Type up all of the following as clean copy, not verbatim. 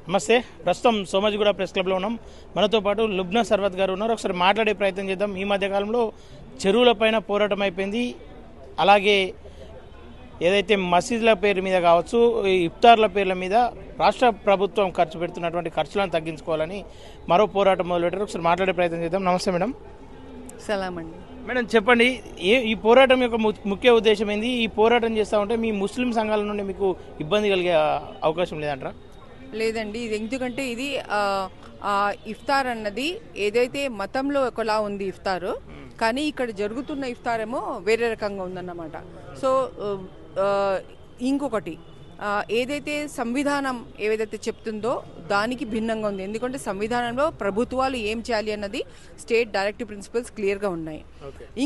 నమస్తే. ప్రస్తుతం సోమాజిగూడ ప్రెస్ క్లబ్లో ఉన్నాం. మనతో పాటు లుబ్నా సర్వత్ గారు ఉన్నారు. ఒకసారి మాట్లాడే ప్రయత్నం చేద్దాం. ఈ మధ్యకాలంలో చెరువులపైన పోరాటం అయిపోయింది. అలాగే ఏదైతే మసీదుల పేరు మీద కావచ్చు, ఇఫ్తార్ల పేర్ల మీద రాష్ట్ర ప్రభుత్వం ఖర్చు పెడుతున్నటువంటి ఖర్చులను తగ్గించుకోవాలని మరో పోరాటం మొదలుపెట్టారు. ఒకసారి మాట్లాడే ప్రయత్నం చేద్దాం. నమస్తే మేడం. సలాం అండి. మేడం చెప్పండి, ఈ పోరాటం యొక్క ముఖ్య ఉద్దేశం ఏంది? ఈ పోరాటం చేస్తూ ఉంటే మీ ముస్లిం సంఘాల నుండి మీకు ఇబ్బంది కలిగే అవకాశం లేదంటారా? లేదండి, ఇది ఎందుకంటే ఇది ఇఫ్తార్ అన్నది ఏదైతే మతంలో ఒకలా ఉంది ఇఫ్తారు, కానీ ఇక్కడ జరుగుతున్న ఇఫ్తార్ ఏమో వేరే రకంగా ఉందన్నమాట. సో ఇంకొకటి ఏదైతే సంవిధానం ఏదైతే చెప్తుందో దానికి భిన్నంగా ఉంది. ఎందుకంటే సంవిధానంలో ప్రభుత్వాలు ఏం చేయాలి అన్నది స్టేట్ డైరెక్టివ్ ప్రిన్సిపల్స్ క్లియర్గా ఉన్నాయి.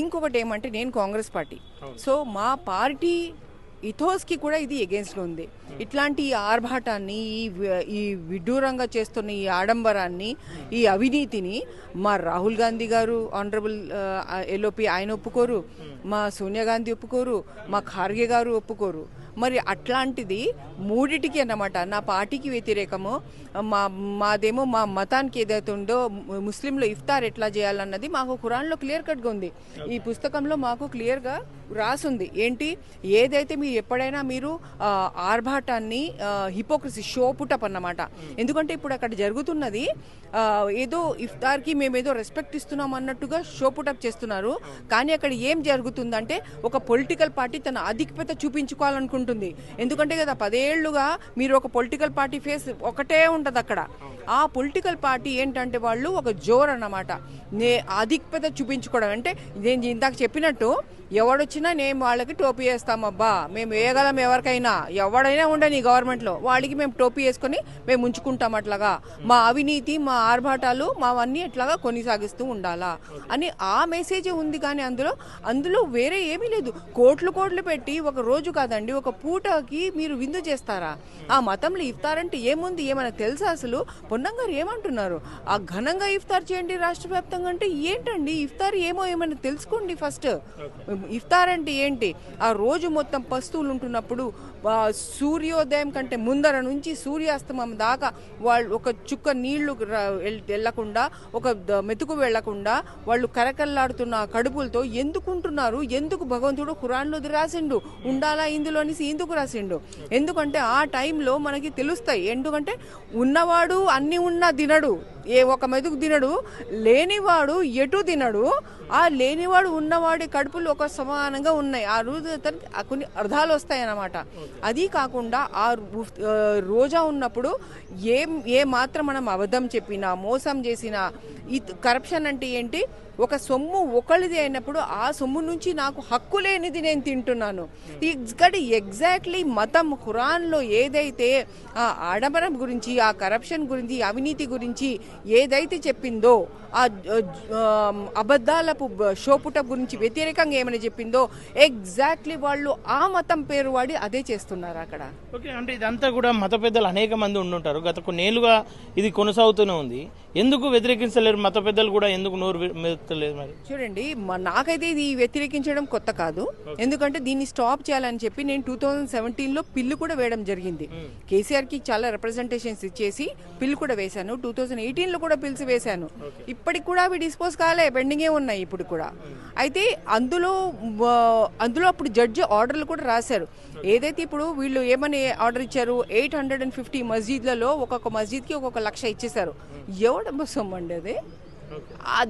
ఇంకొకటి ఏమంటే నేను కాంగ్రెస్ పార్టీ, సో మా పార్టీ ఇథోస్కి కూడా ఇది ఎగెన్స్ట్గా ఉంది. ఇట్లాంటి ఈ ఆర్భాటాన్ని, ఈ విడ్డూరంగా చేస్తున్న ఈ ఆడంబరాన్ని, ఈ అవినీతిని మా రాహుల్ గాంధీ గారు ఆనరబుల్ ఎల్ఓపి ఆయన ఒప్పుకోరు, మా సోనియా గాంధీ ఒప్పుకోరు, మా ఖార్గే గారు ఒప్పుకోరు. మరి అట్లాంటిది మూడిటికి అన్నమాట. నా పార్టీకి వ్యతిరేకము, మాదేమో మా మతానికి ఏదైతే ఉందో ముస్లింలో ఇఫ్తార్ ఎట్లా చేయాలన్నది మాకు ఖురాన్లో క్లియర్ కట్గా ఉంది. ఈ పుస్తకంలో మాకు క్లియర్గా రాసుంది. ఏంటి, ఏదైతే మీరు ఎప్పుడైనా మీరు ఆర్భాటాన్ని, హిపోక్రసీ, షో పుటప్ అన్నమాట. ఎందుకంటే ఇప్పుడు అక్కడ జరుగుతున్నది ఏదో ఇఫ్తార్కి మేమేదో రెస్పెక్ట్ ఇస్తున్నాం అన్నట్టుగా షో పుటప్ చేస్తున్నారు. కానీ అక్కడ ఏం జరుగుతుందంటే ఒక పొలిటికల్ పార్టీ తన ఆధిక్యత చూపించుకోవాలనుకుంటుంది. ఎందుకంటే కదా 10 ఏళ్లుగా మీరు ఒక పొలిటికల్ పార్టీ ఫేస్ ఒకటే ఉంటుంది అక్కడ. ఆ పొలిటికల్ పార్టీ ఏంటంటే వాళ్ళు ఒక జోర్ అన్నమాట, ఆధిక్యత చూపించుకోవడం. అంటే నేను ఇందాక చెప్పినట్టు ఎవడొచ్చినా నేను వాళ్ళకి టోపీ వేస్తామబ్బా, మేము వేయగలం, ఎవరికైనా ఎవడైనా ఉండని గవర్నమెంట్లో వాళ్ళకి మేము టోపీ వేసుకొని మేము ఉంచుకుంటాం. అట్లాగా మా అవినీతి, మా ఆర్భాటాలు మావన్నీ ఎట్లాగా కొనసాగిస్తూ ఉండాలా అని ఆ మెసేజే ఉంది. కానీ అందులో వేరే ఏమీ లేదు. కోట్లు పెట్టి ఒక రోజు కాదండి, ఒక పూటకి మీరు విందు చేస్తారా? ఆ మతంలో ఇఫ్తార్ అంటే ఏముంది, ఏమైనా తెలుసా అసలు? పొన్నం గారు ఏమంటున్నారు, ఆ ఘనంగా ఇఫ్తార్ చేయండి రాష్ట్ర వ్యాప్తంగా అంటే ఏంటండి? ఇఫ్తార్ ఏమైనా తెలుసుకోండి ఫస్ట్. ఇఫ్తార్ అంటే ఏంటి? ఆ రోజు మొత్తం పస్తువులు ఉంటున్నప్పుడు సూర్యోదయం కంటే ముందర నుంచి సూర్యాస్తమం దాకా వాళ్ళు ఒక చుక్క నీళ్లు వెళ్లకుండా, ఒక మెతుకు వెళ్లకుండా వాళ్ళు కరకల్లాడుతున్న కడుపులతో ఎందుకుంటున్నారు? ఎందుకు భగవంతుడు ఖురాన్లో రాసిండు ఉండాలా ఇందులోని ఎందుకు రాసిండు? ఎందుకంటే ఆ టైంలో మనకి తెలుస్తాయి. ఎందుకంటే ఉన్నవాడు అన్ని ఉన్నా తినడు, ఒక మెతుకు తినడు, లేనివాడు ఎటు తినడు. ఆ లేనివాడు ఉన్నవాడి కడుపులు ఒక సమానంగా ఉన్నాయి. ఆ రోజు కొన్ని అర్థాలు వస్తాయి అన్నమాట. అది కాకుండా ఆ రోజా ఉన్నప్పుడు ఏ మాత్రం మనం అబద్ధం చెప్పినా, మోసం చేసినా, కరప్షన్ అంటే ఏంటి, ఒక సొమ్ము ఒకళ్ళది అయినప్పుడు ఆ సొమ్ము నుంచి నాకు హక్కు లేనిది నేను తింటున్నాను. ఎగ్జాక్ట్లీ మతం ఖురాన్లో ఏదైతే ఆ ఆడంబరం గురించి, ఆ కరప్షన్ గురించి, అవినీతి గురించి ఏదైతే చెప్పిందో, ఆ అబద్ధాలపు షోపుటప్ గురించి వ్యతిరేకంగా ఏమైనా చెప్పిందో ఎగ్జాక్ట్లీ వాళ్ళు ఆ మతం పేరు వాడి అదే చేస్తున్నారు అక్కడ. ఓకే, అంటే ఇదంతా కూడా మత పెద్దలు అనేక మంది ఉండుంటారు. గత కొన్నేళ్లుగా ఇది కొనసాగుతూనే ఉంది. ఎందుకు వ్యతిరేకించలేరు మత పెద్దలు కూడా? ఎందుకు నోరు మెదలేదు? మరి చూడండి, నాకైతే ఇది వ్యతిరేకించడం కొత్త కాదు. ఎందుకంటే దీన్ని స్టాప్ చేయాలని చెప్పి నేను 2017లో పిల్లు కూడా వేయడం జరిగింది. కేసీఆర్కి చాలా రిప్రజెంటేషన్స్ ఇచ్చేసి పిల్లు కూడా వేశాను. 2018లో కూడా పిల్స్ వేశాను. ఇప్పటికి కూడా అవి డిస్పోజ్ కాలే, పెండింగే ఉన్నాయి ఇప్పుడు కూడా. అయితే అందులో అప్పుడు జడ్జి ఆర్డర్లు కూడా రాశారు. ఏదైతే ఇప్పుడు వీళ్ళు ఏమని ఆర్డర్ ఇచ్చారు, 850 మస్జిద్లలో ఒక్కొక్క మస్జిద్కి ఒక్కొక్క 1,00,000 ఇచ్చేశారు. ఎవడమ్మ సొమ్ము అండి అది?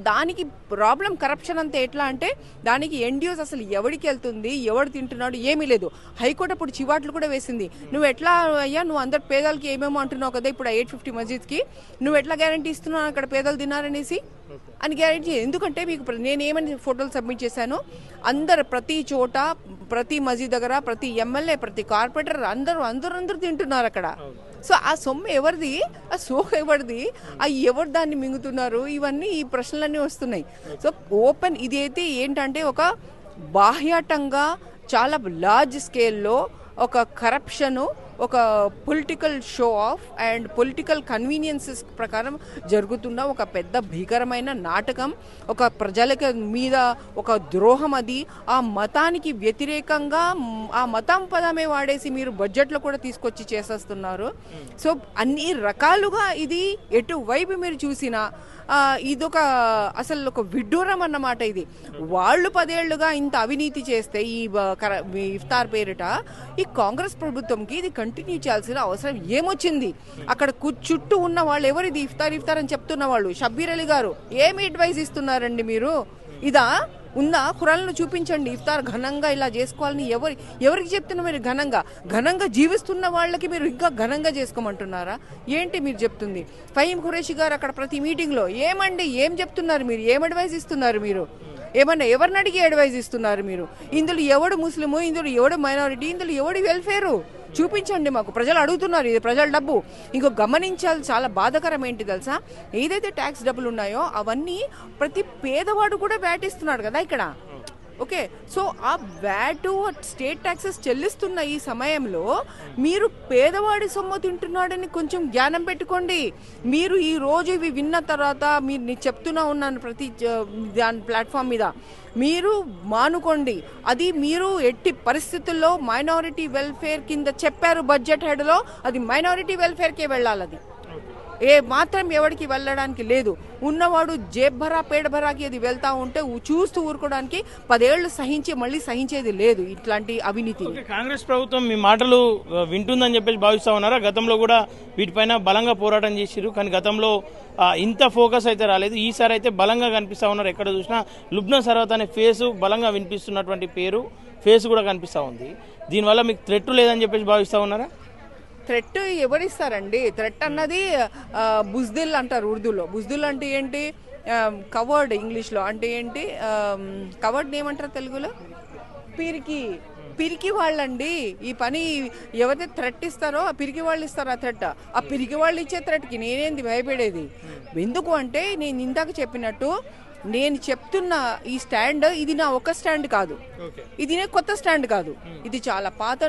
దానికి ప్రాబ్లం కరప్షన్ అంతా ఎట్లా అంటే దానికి ఎండ్యూస్ అసలు ఎవరికి వెళ్తుంది, ఎవడు తింటున్నాడు ఏమీ లేదు. హైకోర్టు అప్పుడు చివాట్లు కూడా వేసింది. నువ్వు ఎట్లా అయ్యా, నువ్వు అందరు పేదలకి ఏమేమో అంటున్నావు కదా, ఇప్పుడు 850 మస్జిద్కి నువ్వు ఎట్లా గ్యారంటీ ఇస్తున్నావు అక్కడ పేదలు తిన్నారనేసి అని గ్యారంటీ? ఎందుకంటే మీకు నేను ఏమని ఫోటోలు సబ్మిట్ చేశాను, అందరు ప్రతి చోట, ప్రతి మస్జిద్ దగ్గర, ప్రతి ఎమ్మెల్యే, ప్రతి కార్పొరేటర్ అందరూ తింటున్నారు అక్కడ. సో ఆ సొమ్ము ఎవరిది, ఆ సోక ఎవరిది, ఎవరు దాన్ని మింగుతున్నారు, ఇవన్నీ ఈ ప్రశ్నలన్నీ వస్తున్నాయి. సో ఓపెన్ ఇది అయితే ఏంటంటే ఒక బాహ్యాటంగా చాలా లార్జ్ స్కేల్లో ఒక కరప్షను, ఒక political show off and political conveniences ప్రకారం జరుగుతున్న ఒక పెద్ద భీకరమైన నాటకం, ఒక ప్రజల మీద ఒక ద్రోహం. అది ఆ మతానికి వ్యతిరేకంగా ఆ మతం పదమే వాడేసి మీరు బడ్జెట్లో కూడా తీసుకొచ్చి చేసేస్తున్నారు. సో అన్ని రకాలుగా ఇది ఎటువైపు మీరు చూసినా ఇదొక అసలు ఒక విడ్డూరం అన్నమాట. ఇది వాళ్ళు 10 ఏళ్లుగా ఇంత అవినీతి చేస్తే ఈ ఇఫ్తార్ పేరిట ఈ కాంగ్రెస్ ప్రభుత్వంకి ఇది కంటిన్యూ చేయాల్సిన అవసరం ఏమొచ్చింది? అక్కడ చుట్టూ ఉన్న వాళ్ళు ఎవరిది ఇఫ్తార్ అని చెప్తున్న వాళ్ళు? షబ్బీర్ అలీ గారు ఏమి అడ్వైజ్ ఇస్తున్నారండి మీరు? ఇదా ఉందా? ఖురాన్లో చూపించండి. ఇఫ్తార్ ఘనంగా ఇలా చేసుకోవాలని ఎవరికి చెప్తున్నా? మీరు ఘనంగా జీవిస్తున్న వాళ్ళకి మీరు ఇంకా ఘనంగా చేసుకోమంటున్నారా? ఏంటి మీరు చెప్తుంది? ఫహీం ఖురేషి గారు అక్కడ ప్రతి మీటింగ్లో ఏమండి ఏం చెప్తున్నారు మీరు? ఏం అడ్వైజ్ ఇస్తున్నారు మీరు? ఏమన్నా ఎవరిని అడిగి అడ్వైజ్ ఇస్తున్నారు మీరు? ఇందులో ఎవడు ముస్లిము, ఇందులో ఎవడు మైనారిటీ, ఇందులో ఎవడు వెల్ఫేరు చూపించండి మాకు. ప్రజలు అడుగుతున్నారు, ఇది ప్రజల డబ్బు. ఇంకో గమనించాలి, చాలా బాధాకరం ఏంటి తెలుసా? ఏదైతే ట్యాక్స్ డబ్బులు ఉన్నాయో అవన్నీ ప్రతి పేదవాడు కూడా వ్యాట్ ఇస్తున్నాడు కదా ఇక్కడ. ఓకే, సో ఆ వ్యాటు స్టేట్ ట్యాక్సెస్ చెల్లిస్తున్న ఈ సమయంలో మీరు పేదవాడి సొమ్ము తింటున్నాడని కొంచెం జ్ఞానం పెట్టుకోండి. మీరు ఈ రోజు ఇవి విన్న తర్వాత మీరు చెప్తున్నా ఉన్నాను ప్రతి దాని ప్లాట్ఫామ్ మీద, మీరు మానుకోండి. అది మీరు ఎట్టి పరిస్థితుల్లో మైనారిటీ వెల్ఫేర్ కింద చెప్పారు బడ్జెట్ హెడ్లో, అది మైనారిటీ వెల్ఫేర్కే వెళ్ళాలి. అది ఏ మాత్రం ఎవరికి వెళ్ళడానికి లేదు. ఉన్నవాడు జేబ్ భరా పేడ భరాకి అది వెళ్తా ఉంటే చూస్తూ ఊరుకోవడానికి 10 ఏళ్లు సహించి మళ్ళీ సహించేది లేదు ఇట్లాంటి అవినీతి. కాంగ్రెస్ ప్రభుత్వం మీ మాటలు వింటుందని చెప్పేసి భావిస్తా ఉన్నారా? గతంలో కూడా వీటిపైన బలంగా పోరాటం చేసిరు, కానీ గతంలో ఇంత ఫోకస్ అయితే రాలేదు. ఈసారి అయితే బలంగా కనిపిస్తా ఉన్నారు. ఎక్కడ చూసినా లుబ్నా సర్వత్ అనే ఫేసు బలంగా వినిపిస్తున్నటువంటి ఫేస్ కూడా కనిపిస్తూ ఉంది. దీనివల్ల మీకు థ్రెట్ లేదని చెప్పేసి భావిస్తా ఉన్నారా? థ్రెట్ ఎవరిస్తారండి? థ్రెట్ అన్నది బుజ్దిల్ అంటారు ఉర్దూలో. బుజ్దిల్ అంటే ఏంటి? కవర్డ్ ఇంగ్లీష్లో అంటే ఏంటి? కవర్డ్ ఏమంటారు తెలుగులో? పిరికి వాళ్ళండి. ఈ పని ఎవరైతే థ్రెట్ ఇస్తారో ఆ పిరికి వాళ్ళు ఇస్తారు ఆ థ్రెట్. ఆ పిరికి వాళ్ళు ఇచ్చే థ్రెట్కి నేనేంది భయపడేది? ఎందుకు అంటే నేను ఇందాక చెప్పినట్టు నేను చెప్తున్న ఈ స్టాండ్ ఇది నా ఒక స్టాండ్ కాదు, ఇది కొత్త స్టాండ్ కాదు. ఇది చాలా పాత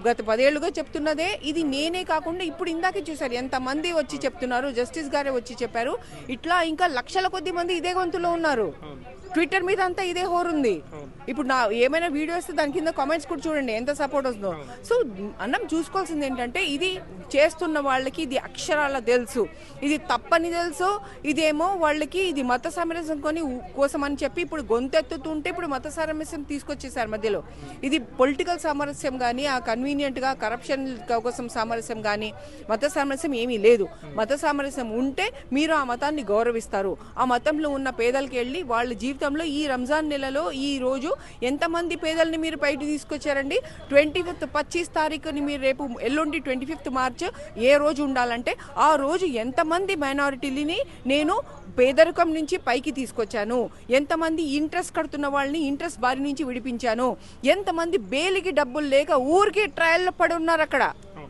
గత 10 ఏళ్లుగా చెప్తున్నదే. ఇది నేనే కాకుండా ఇప్పుడు ఇందాకే చూసారు ఎంతమంది వచ్చి చెప్తున్నారు. జస్టిస్ గారే వచ్చి చెప్పారు. ఇట్లా ఇంకా లక్షల కొద్ది మంది ఇదే గొంతులో ఉన్నారు. ట్విట్టర్ మీద అంతా ఇదే హోరుంది. ఇప్పుడు నా ఏమైనా వీడియో వస్తే దాని కింద కామెంట్స్ కూడా చూడండి ఎంత సపోర్ట్ వస్తుందో. సో అన్నం చూసుకోవాల్సింది ఏంటంటే ఇది చేస్తున్న వాళ్ళకి ఇది అక్షరాల తెలుసు, ఇది తప్పని తెలుసు. ఇదేమో వాళ్ళకి ఇది మత సామరస్యం కోసం అని చెప్పి ఇప్పుడు గొంతెత్తుతుంటే ఇప్పుడు మత సామరస్యం తీసుకొచ్చేసారు మధ్యలో. ఇది పొలిటికల్ సామరస్యం కానీ ఆ కన్వీనియంట్గా కరప్షన్ కోసం సామరస్యం కానీ మత సామరస్యం ఏమీ లేదు. మత సామరస్యం ఉంటే మీరు ఆ మతాన్ని గౌరవిస్తారు. ఆ మతంలో ఉన్న పేదలకి వెళ్ళి వాళ్ళ జీవితంలో ఈ రంజాన్ నెలలో ఈ రోజు ఎంతమంది పేదల్ని మీరు బయట తీసుకొచ్చారండి? 25 25 తారీఖుని మీరు రేపు ఎల్లుండి 25 మార్చ్ ఏ రోజు ఉండాలంటే ఆ రోజు ఎంతమంది మైనారిటీలని నేను పేదరికం నుంచి పైకి తీసుకొచ్చాను, ఎంతమంది ఇంట్రెస్ట్ కడుతున్న వాళ్ళని ఇంట్రెస్ట్ బారి నుంచి విడిపించాను, ఎంతమంది బెయిల్కి డబ్బులు లేక ఊరికి ట్రయల్లో పడి ఉన్నారు అక్కడ.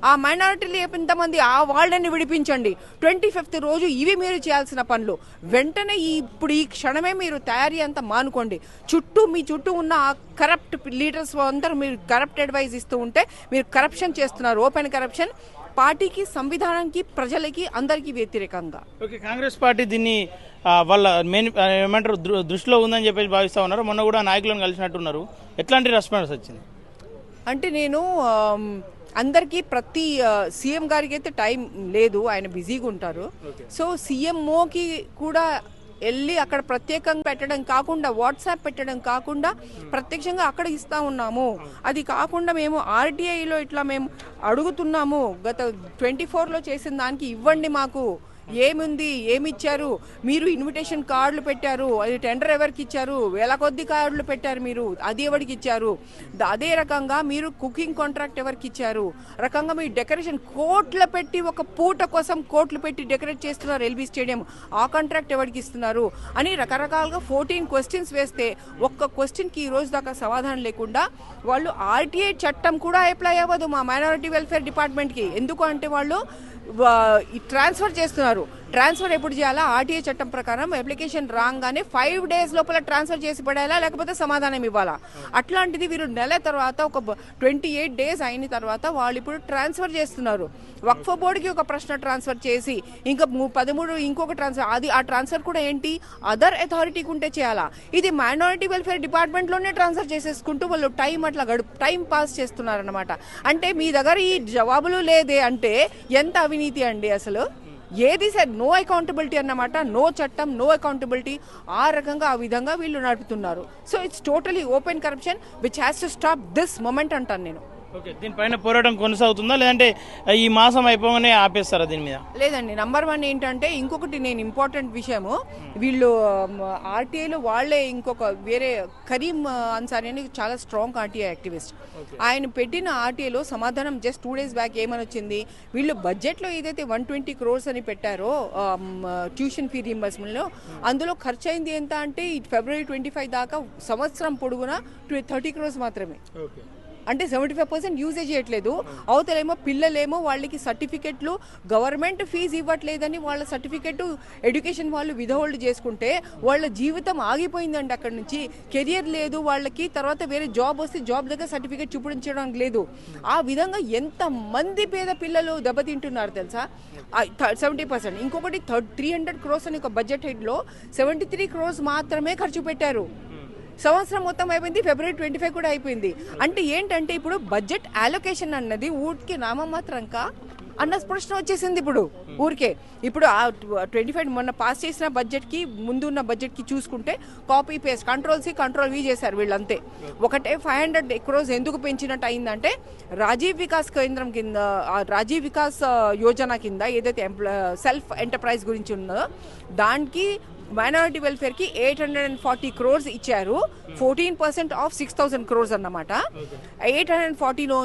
ఆ మైనారిటీలు ఎంతమంది ఆ వాళ్ళని విడిపించండి. 25th రోజు ఇవి మీరు చేయాల్సిన పనులు. వెంటనే ఇప్పుడు ఈ క్షణమే మీరు తయారీ అంతా మానుకోండి. మీ చుట్టూ ఉన్న ఆ కరప్ట్ లీడర్స్ అందరూ మీరు కరప్ట్ అడ్వైజ్ ఇస్తూ ఉంటే మీరు కరప్షన్ చేస్తున్నారు, ఓపెన్ కరప్షన్. పార్టీకి, సంవిధానానికి, ప్రజలకి అందరికీ వ్యతిరేకంగా. ఓకే, కాంగ్రెస్ పార్టీ దీన్ని వాళ్ళ ఏమంటారు దృష్టిలో ఉందని చెప్పేసి భావిస్తా ఉన్నారు. మొన్న కూడా నాయకులను కలిసినట్టున్నారు. ఎట్లాంటి రెస్పాన్స్ వచ్చింది? అంటే నేను అందరికీ ప్రతి సీఎం గారికి అయితే టైం లేదు, ఆయన బిజీగా ఉంటారు. సో సీఎంఓకి కూడా వెళ్ళి అక్కడ ప్రత్యేకంగా పెట్టడం కాకుండా వాట్సాప్ పెట్టడం కాకుండా ప్రత్యక్షంగా అక్కడ ఇస్తా ఉన్నాము. అది కాకుండా మేము ఆర్టీఐలో ఇట్లా మేము అడుగుతున్నాము. గత 24లో చేసిన దానికి ఇవ్వండి మాకు, ఏముంది, ఏమిచ్చారు మీరు? ఇన్విటేషన్ కార్డులు పెట్టారు, అది టెండర్ ఎవరికి ఇచ్చారు? వేల కొద్ది కార్డులు పెట్టారు మీరు, అది ఎవరికి ఇచ్చారు? అదే రకంగా మీరు కుకింగ్ కాంట్రాక్ట్ ఎవరికి ఇచ్చారు? రకంగా మీరు డెకరేషన్ కోట్లు పెట్టి ఒక పూట కోసం కోట్లు పెట్టి డెకరేట్ చేస్తున్నారు ఎల్బీ స్టేడియం, ఆ కాంట్రాక్ట్ ఎవరికి ఇస్తున్నారు అని రకరకాలుగా 14 క్వశ్చన్స్ వేస్తే ఒక్క క్వశ్చన్కి ఈ రోజు దాకా సమాధానం లేకుండా వాళ్ళు ఆర్టీఐ చట్టం కూడా అప్లై అవ్వదు మా మైనారిటీ వెల్ఫేర్ డిపార్ట్మెంట్కి. ఎందుకు అంటే వాళ్ళు ట్రాన్స్ఫర్ చేస్తున్నారు. చేస్తారు. ట్రాన్స్ఫర్ ఎప్పుడు చేయాలా? ఆర్టీఏ చట్టం ప్రకారం అప్లికేషన్ రాగానే 5 days లోపల ట్రాన్స్ఫర్ చేసి పడేయాలా, లేకపోతే సమాధానం ఇవ్వాలా. అట్లాంటిది వీరు నెల తర్వాత ఒక 28 days అయిన తర్వాత వాళ్ళు ఇప్పుడు ట్రాన్స్ఫర్ చేస్తున్నారు. వక్ఫ్ బోర్డుకి ఒక ప్రశ్న ట్రాన్స్ఫర్ చేసి ఇంకా 13 ఇంకొక ట్రాన్స్ఫర్, అది ఆ ట్రాన్స్ఫర్ కూడా ఏంటి అదర్ అథారిటీకి ఉంటే చేయాలా. ఇది మైనారిటీ వెల్ఫేర్ డిపార్ట్మెంట్లోనే ట్రాన్స్ఫర్ చేసేసుకుంటూ వాళ్ళు టైం పాస్ చేస్తున్నారన్నమాట. అంటే మీ దగ్గర ఈ జవాబులు లేదే అంటే ఎంత అవినీతి అండి అసలు. ఏది సార్ నో అకౌంటబిలిటీ అన్నమాట, నో చట్టం, నో అకౌంటబిలిటీ. ఆ రకంగా ఆ విధంగా వీళ్ళు నడుపుతున్నారు. So it's totally open corruption which has to stop this moment అంటాను నేను. ఓకే, దీనిపైన పోరాటం కొనసాగుతుందా లేదంటే ఈ మాసం అయిపోగానే ఆపేస్తారా దీని మీద? లేదండి, నంబర్ 1 ఏంటంటే ఇంకొకటి నేను ఇంపార్టెంట్ విషయము, వీళ్ళు ఆర్టీఐలో వాళ్ళే ఇంకొక వేరే కరీం అన్సారీ అని చాలా స్ట్రాంగ్ ఆర్టీఐ యాక్టివిస్ట్, ఆయన పెట్టిన ఆర్టీఐలో సమాధానం జస్ట్ 2 days బ్యాక్ ఏమని వచ్చింది, వీళ్ళు బడ్జెట్లో ఏదైతే 120 crores అని పెట్టారో ట్యూషన్ ఫీ రీంబర్స్మెంట్లో, అందులో ఖర్చు అయింది ఎంత అంటే February 25 దాకా సంవత్సరం పొడుగున 30 crores మాత్రమే. అంటే 75% యూజే చేయట్లేదు. అవతలేమో పిల్లలేమో వాళ్ళకి సర్టిఫికెట్లు గవర్నమెంట్ ఫీజు ఇవ్వట్లేదని వాళ్ళ సర్టిఫికెట్ ఎడ్యుకేషన్ వాళ్ళు విధోల్డ్ చేసుకుంటే వాళ్ళ జీవితం ఆగిపోయిందండి. అక్కడ నుంచి కెరియర్ లేదు వాళ్ళకి, తర్వాత వేరే జాబ్ వస్తే జాబ్ దగ్గర సర్టిఫికెట్ చూపించడానికి లేదు. ఆ విధంగా ఎంతమంది పేద పిల్లలు దెబ్బతింటున్నారు తెలుసా, 70%. ఇంకొకటి 300 crores అని ఒక బడ్జెట్ హెడ్లో 73 crores మాత్రమే ఖర్చు పెట్టారు. సంవత్సరం మొత్తం అయిపోయింది, February 25 కూడా అయిపోయింది. అంటే ఏంటంటే ఇప్పుడు బడ్జెట్ అలొకేషన్ అన్నది ఊరికి నామమాత్రంగా అన్న ప్రశ్న వచ్చేసింది ఇప్పుడు ఊరికే. ఇప్పుడు ఆ 25 మొన్న పాస్ చేసిన బడ్జెట్కి ముందు ఉన్న బడ్జెట్కి చూసుకుంటే కాపీ పేస్ట్, Ctrl+C Ctrl+V చేశారు వీళ్ళంతే. ఒకటే 500 crores ఎందుకు పెంచినట్టు అయిందంటే రాజీవ్ వికాస్ కేంద్రం కింద, రాజీవ్ వికాస్ యోజన కింద ఏదైతే సెల్ఫ్ ఎంటర్ప్రైజ్ గురించి ఉన్నదో దానికి మైనారిటీ వెల్ఫేర్కి 840 crores ఇచ్చారు. 14% ఆఫ్ 6000 crores అన్నమాట. 840లో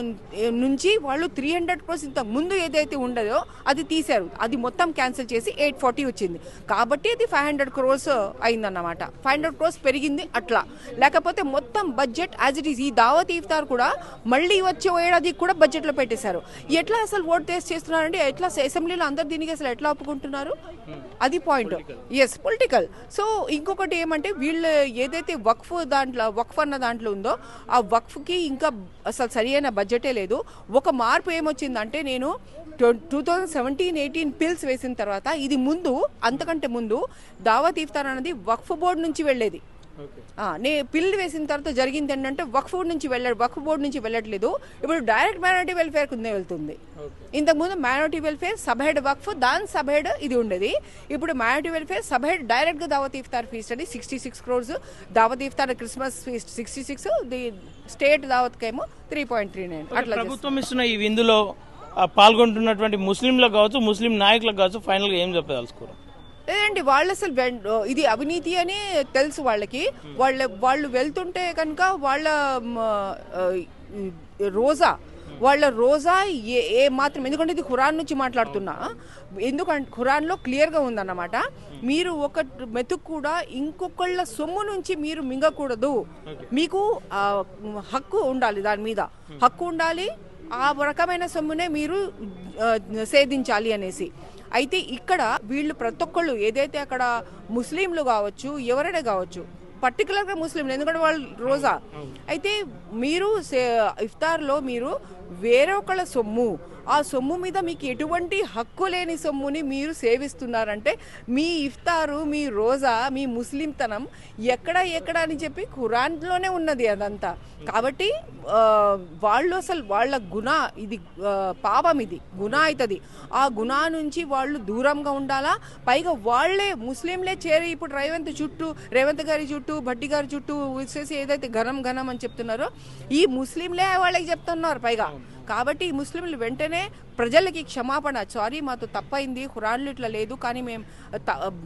నుంచి వాళ్ళు 300 crores ఇంత ముందు ఏదైతే ఉండదో అది తీశారు, అది మొత్తం క్యాన్సిల్ చేసి 840 వచ్చింది. కాబట్టి అది 500 crores అయిందన్నమాట. 500 crores పెరిగింది అట్లా. లేకపోతే మొత్తం బడ్జెట్ యాజ్ ఇట్ ఈస్. ఈ దావత్ ఇఫ్తార్ కూడా మళ్ళీ వచ్చే ఏడాది కూడా బడ్జెట్లో పెట్టేశారు. ఎట్లా అసలు ఓట్ టేస్ట్ చేస్తున్నారంటే ఎట్లా అసెంబ్లీలో అందరు దీనికి అసలు ఎట్లా ఒప్పుకుంటున్నారు, అది పాయింట్. Yes, political. సో ఇంకొకటి ఏమంటే వీళ్ళు ఏదైతే వక్ఫ్ అన్న దాంట్లో ఉందో ఆ వక్ఫ్కి ఇంకా అసలు సరైన బడ్జెటే లేదు. ఒక మార్పు ఏమొచ్చిందంటే నేను 2017-18 పిల్స్ వేసిన తర్వాత, ఇది ముందు అంతకంటే ముందు దావత్ ఇఫ్తార్ అనేది వక్ఫ్ బోర్డు నుంచి వెళ్ళేది. పిల్ వేసిన తర్వాత జరిగింది ఏంటంటే వక్ఫ్ బోర్డు నుంచి వెళ్ళట్లేదు, ఇప్పుడు డైరెక్ట్ మైనారిటీ వెల్ఫేర్ కింద వెళ్తుంది. ఇంతకుముందు మైనారిటీ వెల్ఫేర్ సబ్ హెడ్ వక్ఫ్, దాని సబ్ హెడ్ ఇది ఉండేది. ఇప్పుడు minority welfare sub head direct గా దావత్ ఇఫ్తార్ ఫీస్ట్ అని 66 crores, దావత్ ఇఫ్తార్ క్రిస్మస్ ఫీస్ట్ 66, ది స్టేట్ దావత్ కేమో 3.39. అట్లా ప్రభుత్వం ఇస్తున్న ఈ విందులో పాల్గొంటున్నటువంటి ముస్లింలకు కావచ్చు, ముస్లిం నాయకులకు కావచ్చు, ఫైనల్ గా ఏం చెప్పదలుచుకోరు? లేదండి, వాళ్ళు అసలు ఇది అవినీతి అని తెలుసు వాళ్ళకి. వాళ్ళు వెళ్తుంటే కనుక వాళ్ళ రోజా ఏ మాత్రం, ఎందుకంటే ఇది ఖురాన్ నుంచి మాట్లాడుతున్నా, ఎందుకంటే ఖురాన్లో క్లియర్గా ఉందన్నమాట, మీరు ఒక మెతుకు కూడా ఇంకొకళ్ళ సొమ్ము నుంచి మీరు మింగకూడదు, మీకు హక్కు ఉండాలి, దాని మీద హక్కు ఉండాలి, ఆ రకమైన సొమ్మునే మీరు సేధించాలి అనేసి. అయితే ఇక్కడ వీళ్ళు ప్రతి ఒక్కళ్ళు ఏదైతే అక్కడ ముస్లింలు కావచ్చు, ఎవరైనా కావచ్చు, పర్టికులర్గా ముస్లింలు, ఎందుకంటే వాళ్ళు రోజా అయితే మీరు ఇఫ్తార్లో మీరు వేరే ఒకళ్ళ సొమ్ము, ఆ సొమ్ము మీద మీకు ఎటువంటి హక్కు లేని సొమ్ముని మీరు సేవిస్తున్నారంటే మీ ఇఫ్తారు, మీ రోజా, మీ ముస్లింతనం ఎక్కడ అని చెప్పి ఖురాన్లోనే ఉన్నది అదంతా. కాబట్టి వాళ్ళు అసలు వాళ్ళ ఇది పాపం, ఇది గుణా అవుతుంది. ఆ గుణా నుంచి వాళ్ళు దూరంగా ఉండాలా. పైగా వాళ్ళే ముస్లింలే చేరి ఇప్పుడు రేవంత్ గారి చుట్టూ, భట్టి గారి చుట్టూ వచ్చేసి ఏదైతే ఘనం అని చెప్తున్నారో ఈ ముస్లింలే వాళ్ళకి చెప్తున్నారు పైగా. కాబట్టి ఈ ముస్లింలు వెంటనే ప్రజలకి క్షమాపణ, సారీ మాతో తప్పైంది, ఖురాన్లో ఇట్లా లేదు, కానీ మేము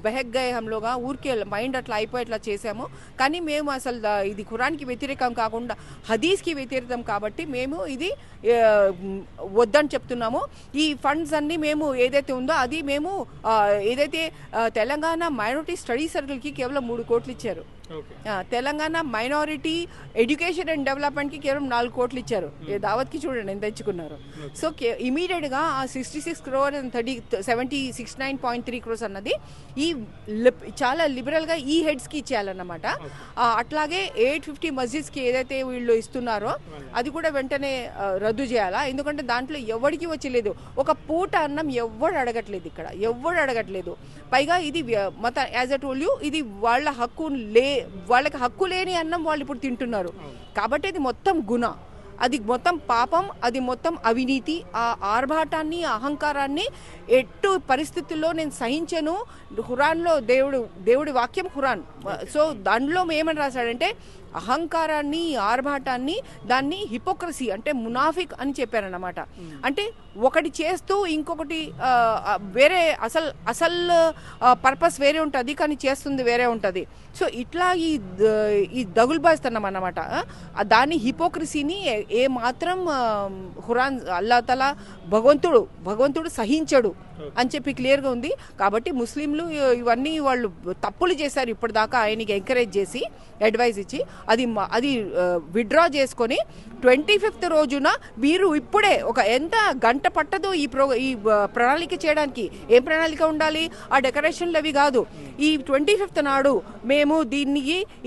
బెహక్ గయే హంలోగా ఊరికే మైండ్ అట్లా అయిపోయి ఇట్లా చేసాము, కానీ మేము అసలు ఇది ఖురాన్కి వ్యతిరేకం కాకుండా హదీస్కి వ్యతిరేకం, కాబట్టి మేము ఇది వద్దని చెప్తున్నాము. ఈ ఫండ్స్ అన్ని మేము ఏదైతే ఉందో అది మేము ఏదైతే తెలంగాణ మైనారిటీ స్టడీ సర్కిల్కి కేవలం 3 కోట్లు ఇచ్చారు. తెలంగాణ మైనారిటీ ఎడ్యుకేషన్ అండ్ డెవలప్మెంట్కి కేవలం 4 కోట్లు ఇచ్చారు. దావత్కి చూడండి ఎంత ఇచ్చుకున్నారు. సో ఇమీడియట్గా ఆ 66 crore and 69.3 crores అన్నది ఈ చాలా లిబరల్గా ఈ హెడ్స్కి ఇచ్చేయాలన్నమాట. అట్లాగే 850 మస్జిద్స్కి ఏదైతే వీళ్ళు ఇస్తున్నారో అది కూడా వెంటనే రద్దు చేయాలా. ఎందుకంటే దాంట్లో ఎవరికి వచ్చలేదు, ఒక పూట అన్నం ఎవడు అడగట్లేదు, ఇక్కడ ఎవడు అడగట్లేదు. పైగా ఇది మత యాజ్ అ టోల్ యూ ఇది వాళ్ళకి హక్కు లేని అన్నం వాళ్ళు ఇప్పుడు తింటున్నారు. కాబట్టి అది మొత్తం గుణ, అది మొత్తం పాపం, అది మొత్తం అవినీతి. ఆ ఆర్భాటాన్ని అహంకారాన్ని ఎట్టు పరిస్థితుల్లో నేను సహించను. ఖురాన్లో దేవుడి వాక్యం ఖురాన్. సో దానిలో ఏమని రాశాడంటే అహంకారాన్ని ఆర్భాటాన్ని దాన్ని హిపోక్రసీ అంటే మునాఫిక్ అని చెప్పారన్నమాట. అంటే ఒకటి చేస్తూ ఇంకొకటి వేరే అసలు పర్పస్ వేరే ఉంటుంది, కానీ చేస్తుంది వేరే ఉంటుంది. సో ఇట్లా ఈ దగులుబాయిస్తున్నాం అన్నమాట. దాని హిపోక్రసీని ఏ మాత్రం ఖురాన్ అల్లా తఆలా భగవంతుడు సహించడు అని చెప్పి క్లియర్గా ఉంది. కాబట్టి ముస్లింలు ఇవన్నీ వాళ్ళు తప్పులు చేశారు ఇప్పటిదాకా ఆయనకి ఎంకరేజ్ చేసి అడ్వైజ్ ఇచ్చి అది విత్డ్రా చేసుకొని 25th రోజున మీరు ఇప్పుడే ఎంత గంట పట్టదు ఈ ప్రణాళిక చేయడానికి. ఏం ప్రణాళిక ఉండాలి, ఆ డెకరేషన్లు అవి కాదు. ఈ 25th నాడు మేము దీన్ని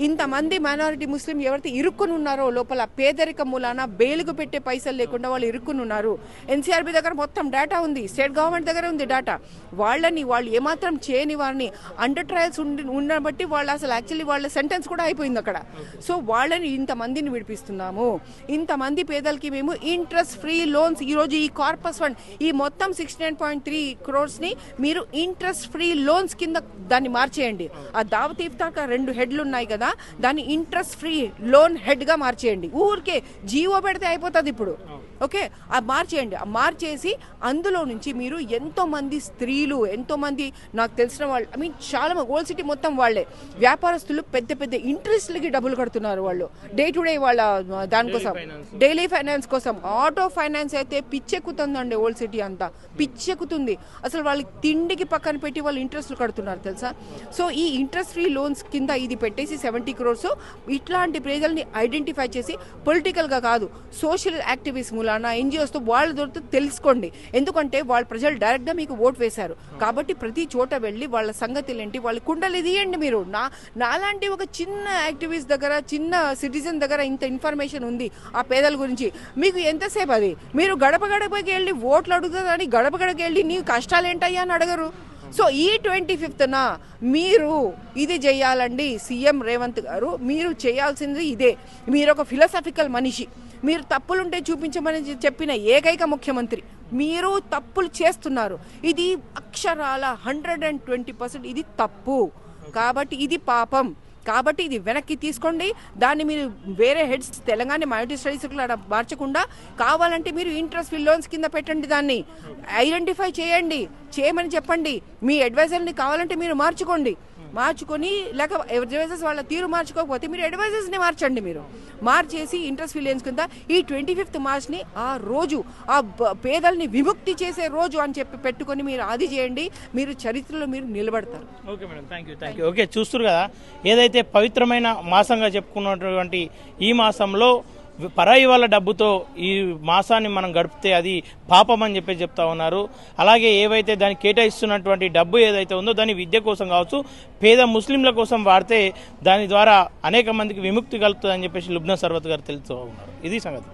ఇంతమంది మైనారిటీ ముస్లిం ఎవరైతే ఇరుక్కుని ఉన్నారో లోపల పేదరిక మూలాన బెయిల్కు పెట్టే పైసలు లేకుండా వాళ్ళు ఇరుక్కుని ఉన్నారు. ఎన్సీఆర్బీ దగ్గర మొత్తం డేటా ఉంది, స్టేట్ గవర్నమెంట్ దగ్గర ఉంది డేటా. వాళ్ళు ఏమాత్రం చేయని వారిని అండర్ ట్రయల్స్ ఉండబట్టి వాళ్ళు అసలు యాక్చువల్లీ వాళ్ళ సెంటెన్స్ కూడా అయిపోయింది అక్కడ. సో వాళ్ళని ఇంతమందిని విడిపిస్తున్నాము. ఇంతమంది పేదలకి మేము ఇంట్రెస్ట్ ఫ్రీ లోన్స్ ఈరోజు ఈ కార్పస్ ఫండ్ ఈ మొత్తం 69.3 crores ని మీరు ఇంట్రెస్ట్ ఫ్రీ లోన్స్ కింద దాన్ని మార్చేయండి. ఆ దావత్ ఇఫ్తార్ 2 హెడ్లు ఉన్నాయి కదా, దాన్ని ఇంట్రెస్ట్ ఫ్రీ లోన్ హెడ్ గా మార్చేయండి. ఊరికే జీవో పెడితే అయిపోతుంది ఇప్పుడు. ఓకే, అది మార్చేయండి. మార్చేసి అందులో నుంచి మీరు ఎంతో మంది స్త్రీలు, ఎంతో మంది నాకు తెలిసిన వాళ్ళు చాలా ఓల్డ్ సిటీ మొత్తం వాళ్ళే వ్యాపారస్తులు పెద్ద పెద్ద ఇంట్రెస్ట్లకి డబ్బులు కడుతున్నారు. వాళ్ళు డే టు డే వాళ్ళ దానికోసం డైలీ ఫైనాన్స్ కోసం. ఆటో ఫైనాన్స్ అయితే పిచ్చెక్కుతుందండి, ఓల్డ్ సిటీ అంతా పిచ్చెక్కుతుంది. అసలు వాళ్ళకి తిండికి పక్కన పెట్టి వాళ్ళు ఇంట్రెస్ట్లు కడుతున్నారు తెలుసా. సో ఈ ఇంట్రెస్ట్ ఫ్రీ లోన్స్ కింద ఇది పెట్టేసి 70 crores ఇట్లాంటి ప్రజల్ని ఐడెంటిఫై చేసి పొలిటికల్గా కాదు సోషల్ యాక్టివిస్ట్ మూలాన ఎన్జిఓస్తో వాళ్ళ దొరికి తెలుసుకోండి. ఎందుకంటే వాళ్ళ ప్రజలు డైరెక్ట్గా మీకు ఓట్ వేశారు కాబట్టి ప్రతి చోట వెళ్ళి వాళ్ళ సంగతులు ఏంటి వాళ్ళ కుండలు ఇదియండి. మీరు నాలాంటి ఒక చిన్న యాక్టివిస్ట్ దగ్గర, చిన్న సిటిజన్ దగ్గర ఇంత ఇన్ఫర్మేషన్ ఉంది ఆ పేదల గురించి. మీకు ఎంతసేపు అది మీరు గడప గడపకి వెళ్ళి ఓట్లు అడుగుతారని గడప గడపకి వెళ్ళి నీ కష్టాలు ఏంటయ్యా అని అడగరు. సో ఈ 25th మీరు ఇది చేయాలండి. సీఎం రేవంత్ గారు మీరు చేయాల్సింది ఇదే. మీరు ఒక ఫిలాసఫికల్ మనిషి, మీరు తప్పులుంటే చూపించమని చెప్పిన ఏకైక ముఖ్యమంత్రి. మీరు తప్పులు చేస్తున్నారు, ఇది అక్షరాల 120% ఇది తప్పు. కాబట్టి ఇది పాపం. కాబట్టి ఇది వెనక్కి తీసుకోండి. దాన్ని మీరు వేరే హెడ్స్ తెలంగాణ మైనారిటీ స్టడీస్ మార్చకుండా కావాలంటే మీరు ఇంట్రెస్ట్ ఫ్రీ లోన్స్ కింద పెట్టండి. దాన్ని ఐడెంటిఫై చేయమని చెప్పండి. మీ అడ్వైజర్ని కావాలంటే మీరు మార్చుకొని లేక అడ్వైజర్స్ వాళ్ళ తీరు మార్చుకోకపోతే మీరు అడ్వైజర్స్ని మార్చండి. మీరు మార్చేసి ఇంట్రెస్ట్ ఫ్రీ లోన్స్ కింద ఈ 25th మార్చ్ని ఆ రోజు ఆ పేదల్ని విముక్తి చేసే రోజు అని చెప్పి పెట్టుకొని మీరు అది చేయండి. మీరు చరిత్రలో మీరు నిలబడతారు. Okay madam, thank you. Okay, చూస్తారు కదా ఏదైతే పవిత్రమైన మాసంగా చెప్పుకున్నటువంటి ఈ మాసంలో పరాయి వాళ్ళ డబ్బుతో ఈ మాసాన్ని మనం గడిపితే అది పాపం అని చెప్పి చెప్తా ఉన్నారు. అలాగే ఏవైతే దానికి కేటాయిస్తున్నటువంటి డబ్బు ఏదైతే ఉందో దాన్ని విద్య కోసం కావచ్చు, పేద ముస్లింల కోసం వాడితే దాని ద్వారా అనేక మందికి విముక్తి కలుగుతుందని చెప్పేసి లుబ్నా సర్వత్ గారు తెలుస్తూ ఉన్నారు. ఇది సంగతి.